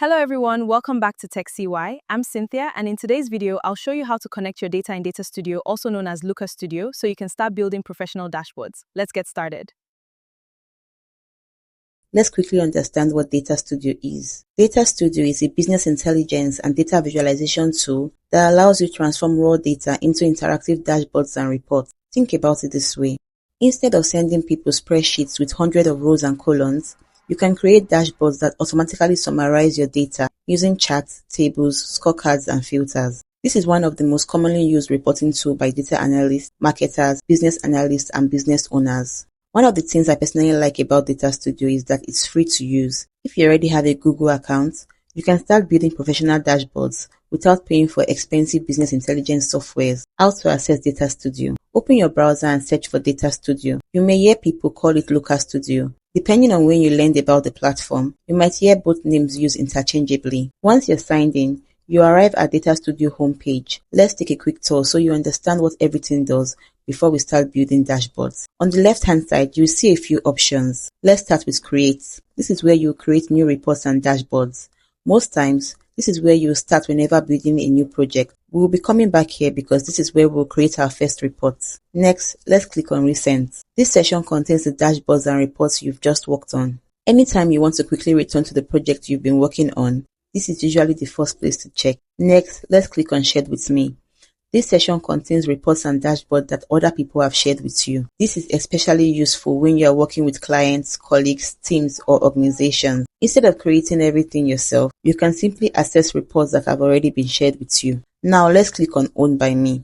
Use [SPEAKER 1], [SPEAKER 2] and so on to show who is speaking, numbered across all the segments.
[SPEAKER 1] Hello everyone, welcome back to TechCy. I'm Cynthia, and in today's video, I'll show you how to connect your data in Data Studio, also known as Looker Studio, so you can start building professional dashboards. Let's get started.
[SPEAKER 2] Let's quickly understand what Data Studio is. Data Studio is a business intelligence and data visualization tool that allows you to transform raw data into interactive dashboards and reports. Think about it this way. Instead of sending people spreadsheets with hundreds of rows and columns, you can create dashboards that automatically summarize your data using charts, tables, scorecards, and filters. This is one of the most commonly used reporting tools by data analysts, marketers, business analysts, and business owners. One of the things I personally like about Data Studio is that it's free to use. If you already have a Google account, you can start building professional dashboards without paying for expensive business intelligence softwares. How to access Data Studio? Open your browser and search for Data Studio. You may hear people call it Looker Studio. Depending on when you learned about the platform, you might hear both names used interchangeably. Once you're signed in, you arrive at Data Studio homepage. Let's take a quick tour so you understand what everything does before we start building dashboards. On the left-hand side, you'll see a few options. Let's start with Create. This is where you create new reports and dashboards. Most times, this is where you'll start whenever building a new project. We will be coming back here because this is where we'll create our first reports. Next, let's click on Recent. This section contains the dashboards and reports you've just worked on. Anytime you want to quickly return to the project you've been working on, this is usually the first place to check. Next, let's click on Shared with Me. This section contains reports and dashboards that other people have shared with you. This is especially useful when you are working with clients, colleagues, teams, or organizations. Instead of creating everything yourself, you can simply access reports that have already been shared with you. Now let's click on Owned by Me.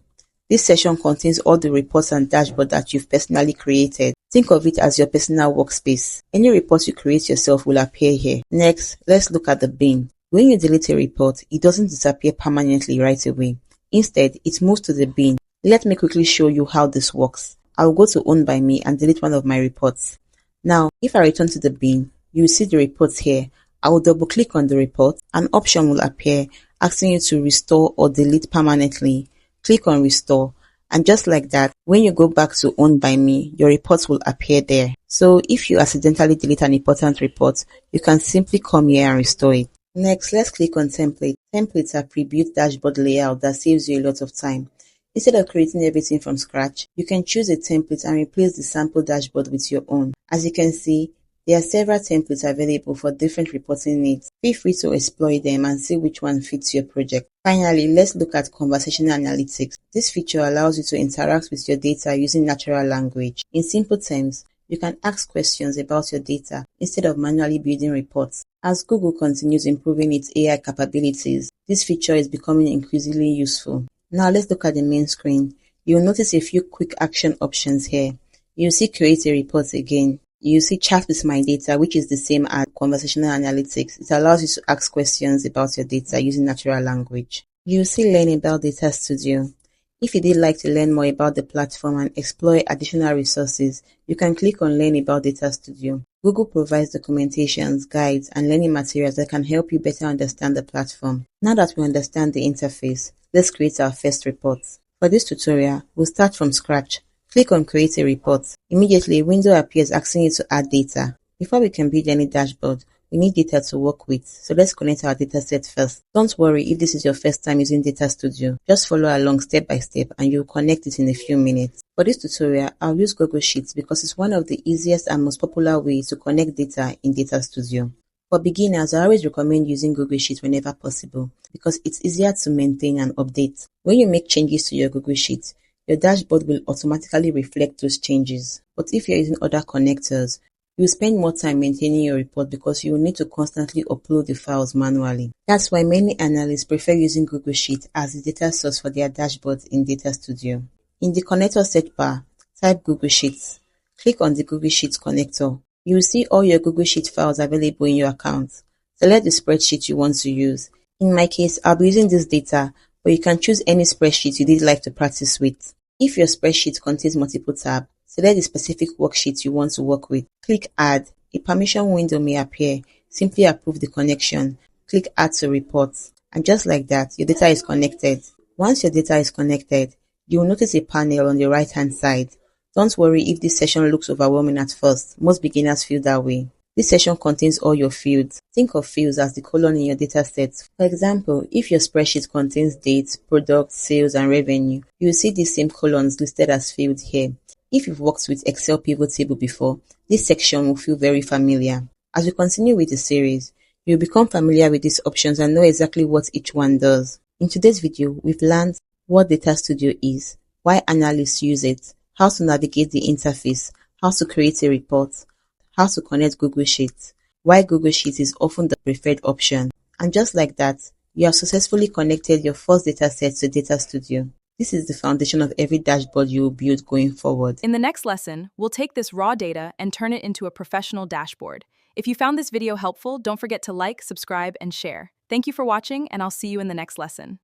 [SPEAKER 2] This section contains all the reports and dashboards that you've personally created. Think of it as your personal workspace. Any reports you create yourself will appear here. Next, let's look at the bin. When you delete a report, it doesn't disappear permanently right away. Instead, it moves to the bin. Let me quickly show you how this works. I'll go to Owned by Me and delete one of my reports. Now, if I return to the bin, you will see the reports here. I will double click on the report. An option will appear asking you to restore or delete permanently. Click on Restore. And just like that, when you go back to Owned by Me, your reports will appear there. So if you accidentally delete an important report, you can simply come here and restore it. Next, let's click on Template. Templates are pre-built dashboard layout that saves you a lot of time. Instead of creating everything from scratch, you can choose a template and replace the sample dashboard with your own. As you can see, there are several templates available for different reporting needs. Feel free to explore them and see which one fits your project. Finally, let's look at conversational analytics. This feature allows you to interact with your data using natural language. In simple terms, you can ask questions about your data instead of manually building reports. As Google continues improving its AI capabilities, this feature is becoming increasingly useful. Now let's look at the main screen. You'll notice a few quick action options here. You'll see Create a Report again. You'll see Chat with My Data, which is the same as Conversational Analytics. It allows you to ask questions about your data using natural language. You'll see Learn about Data Studio. If you did like to learn more about the platform and explore additional resources, you can click on Learn about Data Studio. Google provides documentations, guides, and learning materials that can help you better understand the platform. Now that we understand the interface, let's create our first report. For this tutorial, we'll start from scratch. Click on Create a Report. Immediately, a window appears asking you to add data. Before we can build any dashboard, we need data to work with, so let's connect our dataset first. Don't worry if this is your first time using Data Studio. Just follow along step by step and you'll connect it in a few minutes. For this tutorial, I'll use Google Sheets because it's one of the easiest and most popular ways to connect data in Data Studio. For beginners, I always recommend using Google Sheets whenever possible because it's easier to maintain and update. When you make changes to your Google Sheets, your dashboard will automatically reflect those changes. But if you're using other connectors, you'll spend more time maintaining your report because you will need to constantly upload the files manually. That's why many analysts prefer using Google Sheets as the data source for their dashboards in Data Studio. In the connector search bar, type Google Sheets. Click on the Google Sheets connector. You will see all your Google Sheet files available in your account. Select the spreadsheet you want to use. In my case, I'll be using this data, but you can choose any spreadsheet you did like to practice with. If your spreadsheet contains multiple tabs, select the specific worksheet you want to work with. Click Add. A permission window may appear. Simply approve the connection. Click Add to Reports. And just like that, your data is connected. Once your data is connected, you will notice a panel on the right-hand side. Don't worry if this session looks overwhelming at first. Most beginners feel that way. This section contains all your fields. Think of fields as the column in your dataset. For example, if your spreadsheet contains dates, products, sales, and revenue, you will see these same columns listed as fields here. If you've worked with Excel pivot table before, this section will feel very familiar. As we continue with the series, you'll become familiar with these options and know exactly what each one does. In today's video, we've learned what Data Studio is, why analysts use it, how to navigate the interface, how to create a report, how to connect Google Sheets, why Google Sheets is often the preferred option. And just like that, you have successfully connected your first dataset to Data Studio. This is the foundation of every dashboard you will build going forward.
[SPEAKER 1] In the next lesson, we'll take this raw data and turn it into a professional dashboard. If you found this video helpful, don't forget to like, subscribe, and share. Thank you for watching, and I'll see you in the next lesson.